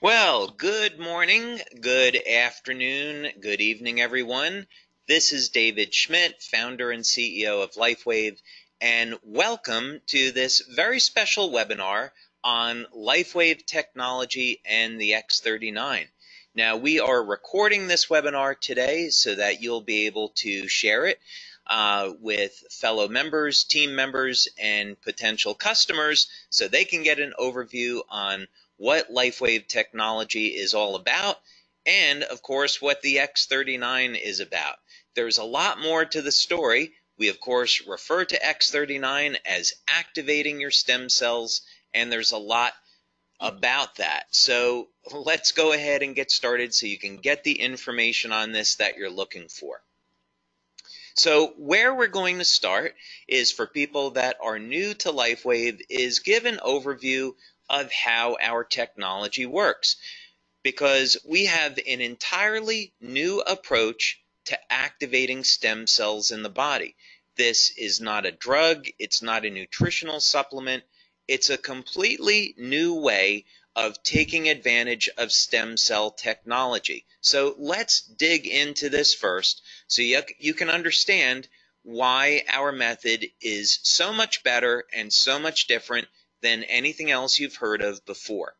Well, good morning, good afternoon, good evening, everyone. This is David Schmidt, founder and CEO of LifeWave, and welcome to this very special webinar on LifeWave technology and the X39. Now, we are recording this webinar today so that you'll be able to share it with fellow members, team members, and potential customers so they can get an overview on what LifeWave technology is all about, and of course what the X39 is about. There's a lot more to the story. We of course refer to X39 as activating your stem cells, and there's a lot about that. So let's go ahead and get started so you can get the information on this that you're looking for. So where we're going to start is for people that are new to LifeWave is give an overview of how our technology works, because we have an entirely new approach to activating stem cells in the body. This is not a drug, it's not a nutritional supplement, it's a completely new way of taking advantage of stem cell technology. So let's dig into this first so you can understand why our method is so much better and so much different than anything else you've heard of before.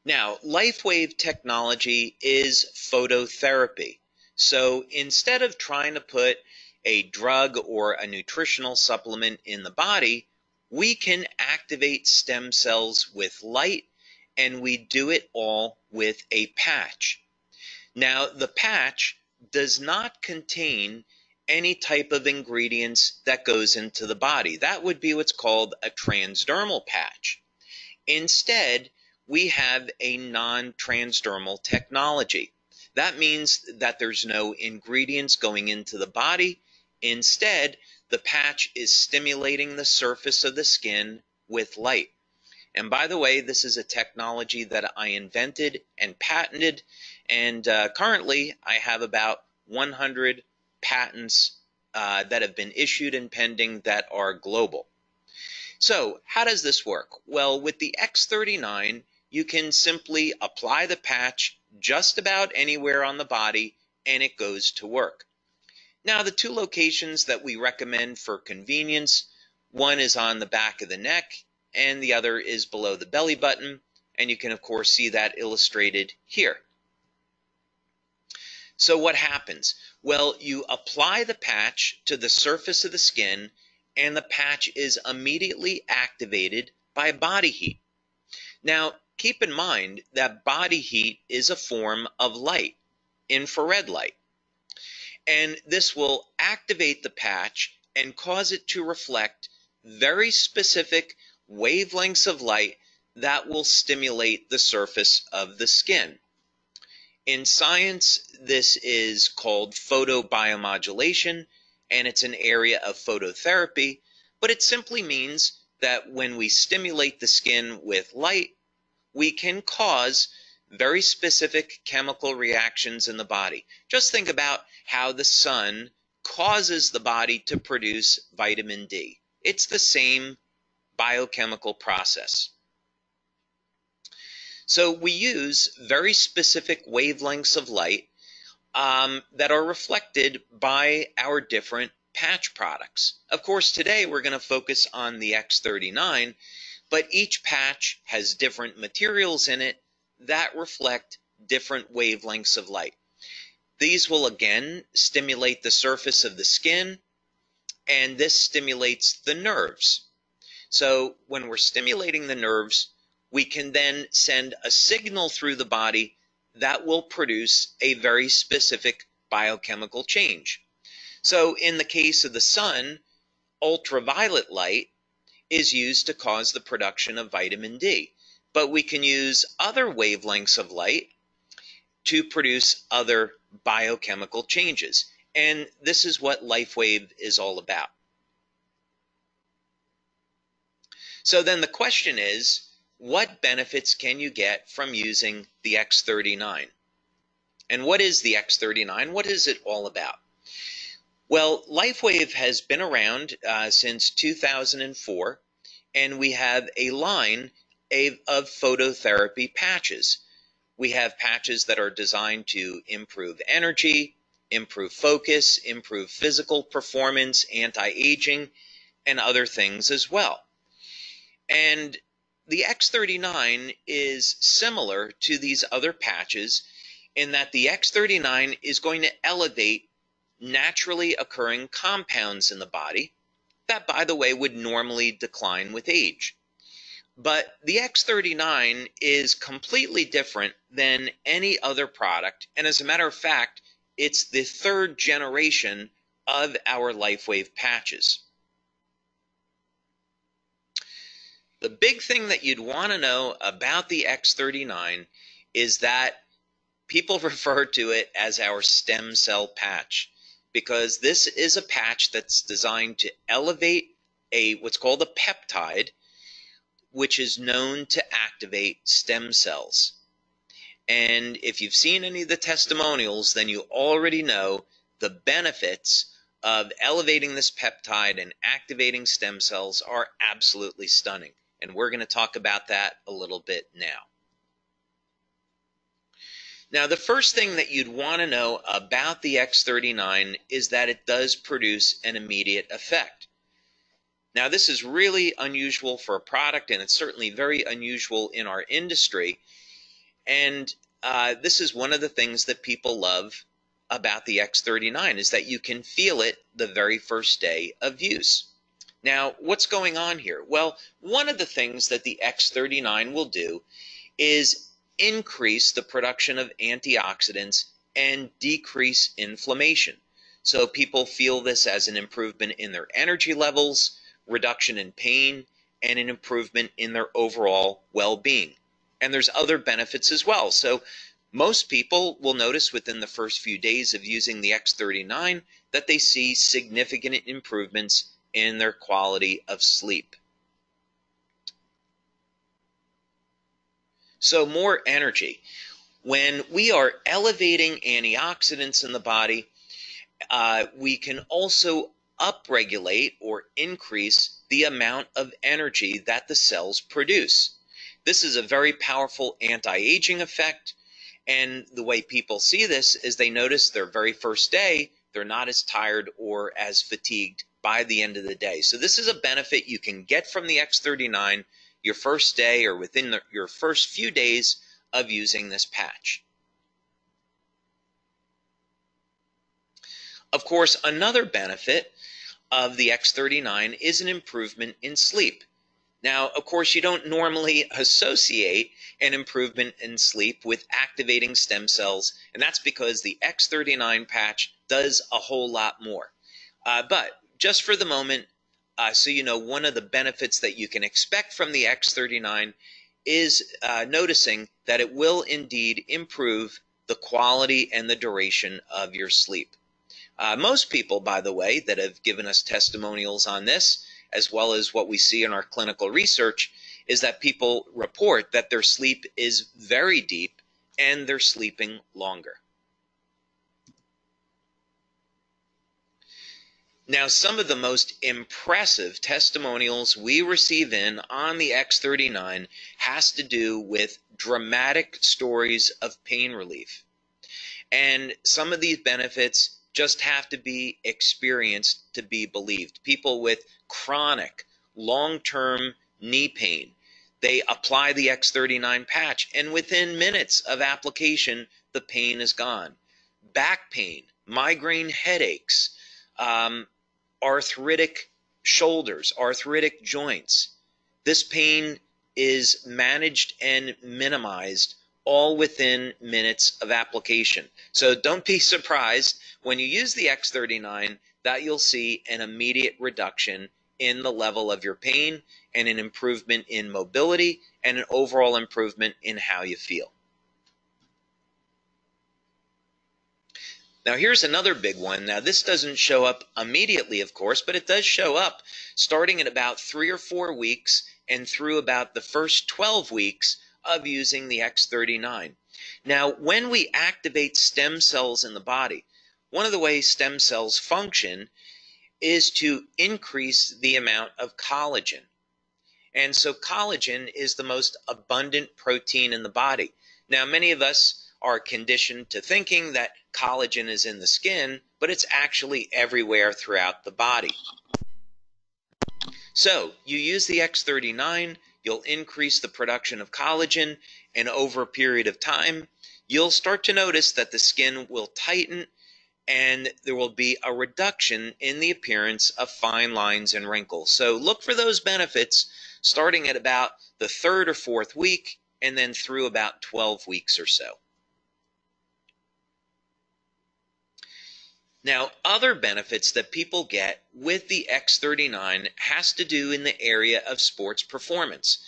Now, LifeWave technology is phototherapy. So instead of trying to put a drug or a nutritional supplement in the body, we can activate stem cells with light, and we do it all with a patch. Now, the patch does not contain any type of ingredients that goes into the body. That would be what's called a transdermal patch. Instead, we have a non-transdermal technology. That means that there's no ingredients going into the body. Instead, the patch is stimulating the surface of the skin with light. And by the way, this is a technology that I invented and patented, and currently I have about 100 patents that have been issued and pending that are global. So how does this work? Well, with the X39, you can simply apply the patch just about anywhere on the body and it goes to work. Now, the two locations that we recommend for convenience, one is on the back of the neck and the other is below the belly button, and you can of course see that illustrated here. So what happens? Well, you apply the patch to the surface of the skin, and the patch is immediately activated by body heat. Now, keep in mind that body heat is a form of light, infrared light. And this will activate the patch and cause it to reflect very specific wavelengths of light that will stimulate the surface of the skin. In science, this is called photobiomodulation, and it's an area of phototherapy, but it simply means that when we stimulate the skin with light, we can cause very specific chemical reactions in the body. Just think about how the sun causes the body to produce vitamin D. It's the same biochemical process. So we use very specific wavelengths of light that are reflected by our different patch products. Of course, today we're going to focus on the X39, but each patch has different materials in it that reflect different wavelengths of light. These will again stimulate the surface of the skin, and this stimulates the nerves. So when we're stimulating the nerves, we can then send a signal through the body that will produce a very specific biochemical change. So in the case of the sun, ultraviolet light is used to cause the production of vitamin D. But we can use other wavelengths of light to produce other biochemical changes. And this is what LifeWave is all about. So then the question is, what benefits can you get from using the X39? And what is the X39? What is it all about? Well, LifeWave has been around since 2004, and we have a line of phototherapy patches. We have patches that are designed to improve energy, improve focus, improve physical performance, anti-aging, and other things as well. And the X39 is similar to these other patches in that the X39 is going to elevate naturally occurring compounds in the body that, by the way, would normally decline with age. But the X39 is completely different than any other product, and as a matter of fact, it's the third generation of our LifeWave patches. The big thing that you'd want to know about the X39 is that people refer to it as our stem cell patch, because this is a patch that's designed to elevate what's called a peptide, which is known to activate stem cells. And if you've seen any of the testimonials, then you already know the benefits of elevating this peptide and activating stem cells are absolutely stunning. And we're going to talk about that a little bit now. Now, the first thing that you'd want to know about the X39 is that it does produce an immediate effect. Now, this is really unusual for a product, and it's certainly very unusual in our industry. And this is one of the things that people love about the X39 is that you can feel it the very first day of use. Now, what's going on here? Well, one of the things that the X39 will do is increase the production of antioxidants and decrease inflammation. So people feel this as an improvement in their energy levels, reduction in pain, and an improvement in their overall well-being. And there's other benefits as well. So most people will notice within the first few days of using the X39 that they see significant improvements in their quality of sleep. So more energy. When we are elevating antioxidants in the body, we can also upregulate or increase the amount of energy that the cells produce. This is a very powerful anti-aging effect, and the way people see this is they notice their very first day, they're not as tired or as fatigued by the end of the day. So this is a benefit you can get from the X39 your first day or within your first few days of using this patch. Of course, another benefit of the X39 is an improvement in sleep. Now, of course, you don't normally associate an improvement in sleep with activating stem cells, and that's because the X39 patch does a whole lot more. But just for the moment, so you know, one of the benefits that you can expect from the X39 is noticing that it will indeed improve the quality and the duration of your sleep. Most people, by the way, that have given us testimonials on this, as well as what we see in our clinical research, is that people report that their sleep is very deep and they're sleeping longer. Now, some of the most impressive testimonials we receive in on the X39 has to do with dramatic stories of pain relief. And some of these benefits just have to be experienced to be believed. People with chronic, long-term knee pain, they apply the X39 patch, and within minutes of application, the pain is gone. Back pain, migraine headaches, arthritic shoulders, arthritic joints. This pain is managed and minimized all within minutes of application. So don't be surprised when you use the X39 that you'll see an immediate reduction in the level of your pain and an improvement in mobility and an overall improvement in how you feel. Now, here's another big one. Now, this doesn't show up immediately, of course, but it does show up starting at about 3 or 4 weeks and through about the first 12 weeks of using the X39. Now, when we activate stem cells in the body, one of the ways stem cells function is to increase the amount of collagen. And so collagen is the most abundant protein in the body. Now, many of us are conditioned to thinking that collagen is in the skin, but it's actually everywhere throughout the body. So you use the X39, you'll increase the production of collagen, and over a period of time, you'll start to notice that the skin will tighten and there will be a reduction in the appearance of fine lines and wrinkles. So look for those benefits starting at about the 3rd or 4th week and then through about 12 weeks or so. Now, other benefits that people get with the X39 has to do in the area of sports performance.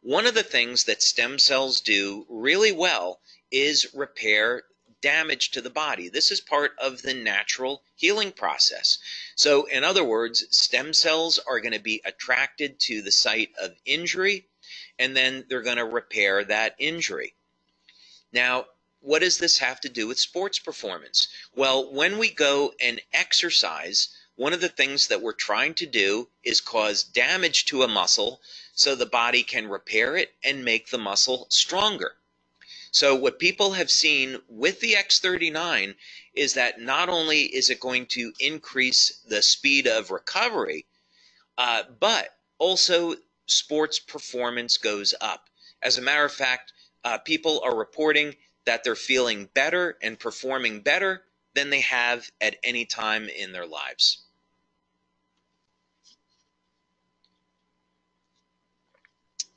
One of the things that stem cells do really well is repair damage to the body. This is part of the natural healing process. So, in other words, stem cells are going to be attracted to the site of injury, and then they're going to repair that injury. Now, what does this have to do with sports performance? Well, when we go and exercise, one of the things that we're trying to do is cause damage to a muscle so the body can repair it and make the muscle stronger. So what people have seen with the X39 is that not only is it going to increase the speed of recovery, but also sports performance goes up. As a matter of fact, people are reporting that they're feeling better and performing better than they have at any time in their lives.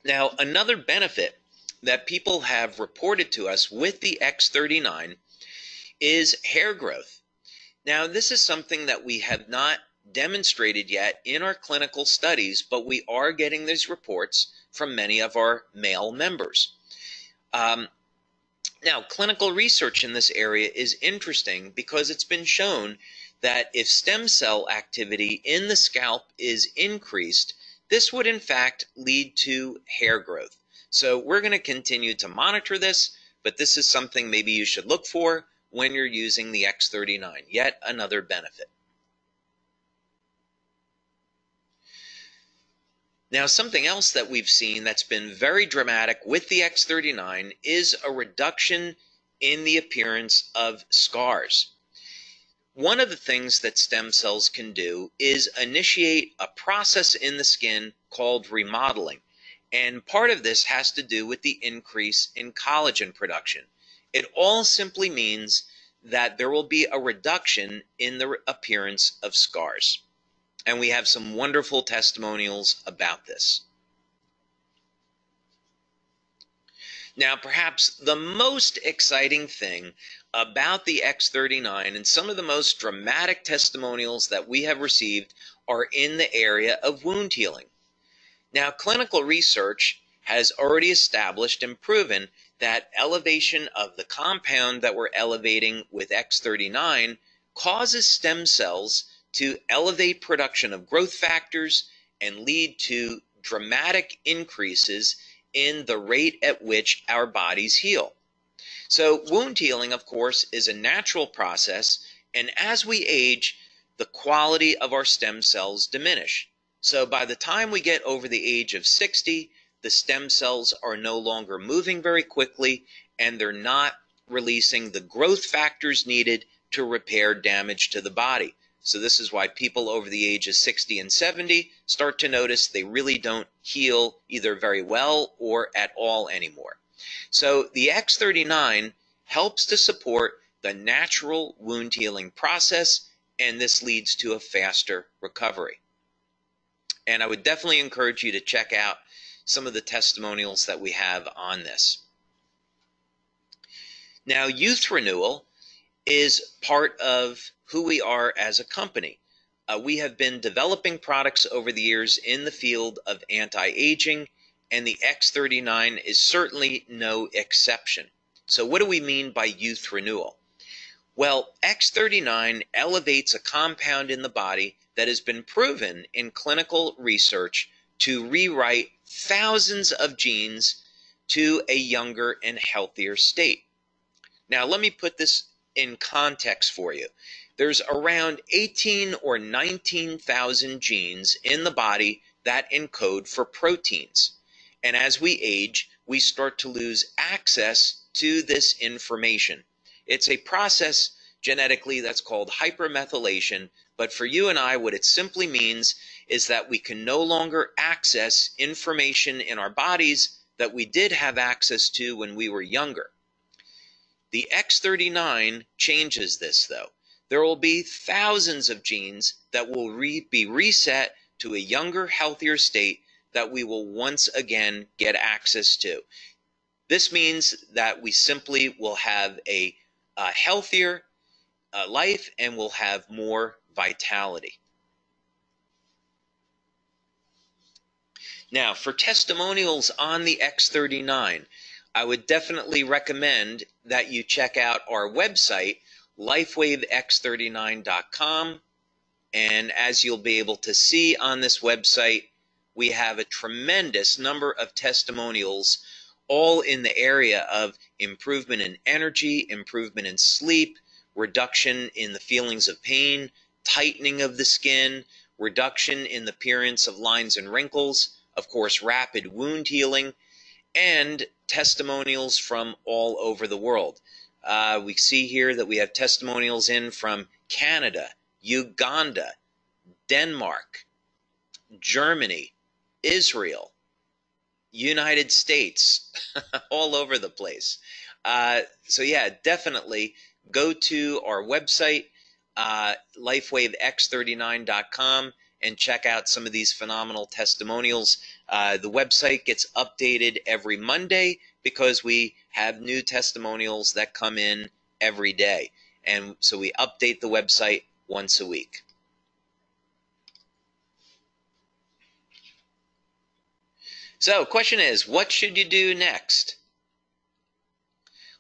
Now, another benefit that people have reported to us with the X39 is hair growth. Now, this is something that we have not demonstrated yet in our clinical studies, but we are getting these reports from many of our male members. Now, clinical research in this area is interesting because it's been shown that if stem cell activity in the scalp is increased, this would in fact lead to hair growth. So we're going to continue to monitor this, but this is something maybe you should look for when you're using the X39, yet another benefit. Now, something else that we've seen that's been very dramatic with the X39 is a reduction in the appearance of scars. One of the things that stem cells can do is initiate a process in the skin called remodeling. And part of this has to do with the increase in collagen production. It all simply means that there will be a reduction in the appearance of scars. And we have some wonderful testimonials about this. Now, perhaps the most exciting thing about the X39 and some of the most dramatic testimonials that we have received are in the area of wound healing. Now, clinical research has already established and proven that elevation of the compound that we're elevating with X39 causes stem cells to elevate production of growth factors and lead to dramatic increases in the rate at which our bodies heal. So wound healing, of course, is a natural process, and as we age, the quality of our stem cells diminish. So by the time we get over the age of 60, the stem cells are no longer moving very quickly, and they're not releasing the growth factors needed to repair damage to the body. So this is why people over the age of 60 and 70 start to notice they really don't heal either very well or at all anymore. So the X39 helps to support the natural wound healing process, and this leads to a faster recovery. And I would definitely encourage you to check out some of the testimonials that we have on this. Now, youth renewal is part of who we are as a company. We have been developing products over the years in the field of anti-aging, and the X39 is certainly no exception. So what do we mean by youth renewal? Well, X39 elevates a compound in the body that has been proven in clinical research to rewrite thousands of genes to a younger and healthier state. Now, let me put this in context for you. There's around 18 or 19,000 genes in the body that encode for proteins. And as we age, we start to lose access to this information. It's a process genetically that's called hypermethylation, but for you and I, what it simply means is that we can no longer access information in our bodies that we did have access to when we were younger. The X39 changes this, though. There will be thousands of genes that will be reset to a younger, healthier state that we will once again get access to. This means that we simply will have a healthier life and will have more vitality. Now, for testimonials on the X39, I would definitely recommend that you check out our website, LifeWaveX39.com. And as you'll be able to see on this website, we have a tremendous number of testimonials, all in the area of improvement in energy, improvement in sleep, reduction in the feelings of pain, tightening of the skin, reduction in the appearance of lines and wrinkles, of course, rapid wound healing, and testimonials from all over the world. We see here that we have testimonials in from Canada, Uganda, Denmark, Germany, Israel, United States, all over the place. So yeah, definitely go to our website, LifeWaveX39.com, and check out some of these phenomenal testimonials. The website gets updated every Monday because we have new testimonials that come in every day. And so we update the website once a week. So, question is, what should you do next?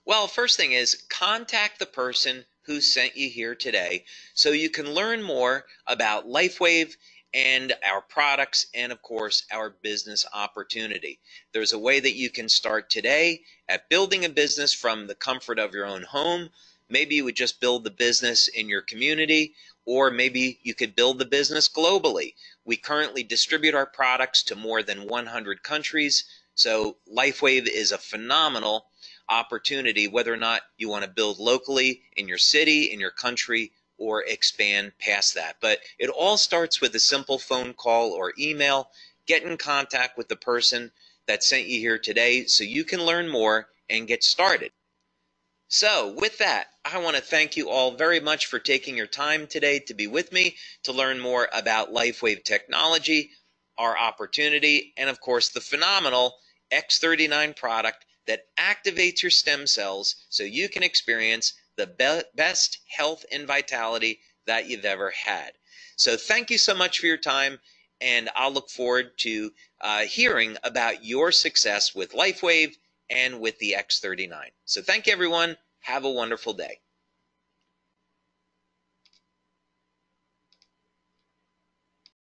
Well, first thing is, contact the person who sent you here today so you can learn more about LifeWave and our products and, of course, our business opportunity. There's a way that you can start today at building a business from the comfort of your own home. Maybe you would just build the business in your community, or maybe you could build the business globally. We currently distribute our products to more than 100 countries, so LifeWave is a phenomenal opportunity, whether or not you want to build locally in your city, in your country, or expand past that. But it all starts with a simple phone call or email. Get in contact with the person that sent you here today so you can learn more and get started. So with that, I want to thank you all very much for taking your time today to be with me to learn more about LifeWave technology, our opportunity, and of course the phenomenal X39 product that activates your stem cells so you can experience the best health and vitality that you've ever had. So thank you so much for your time, and I'll look forward to hearing about your success with LifeWave and with the X39. So thank you, everyone. Have a wonderful day.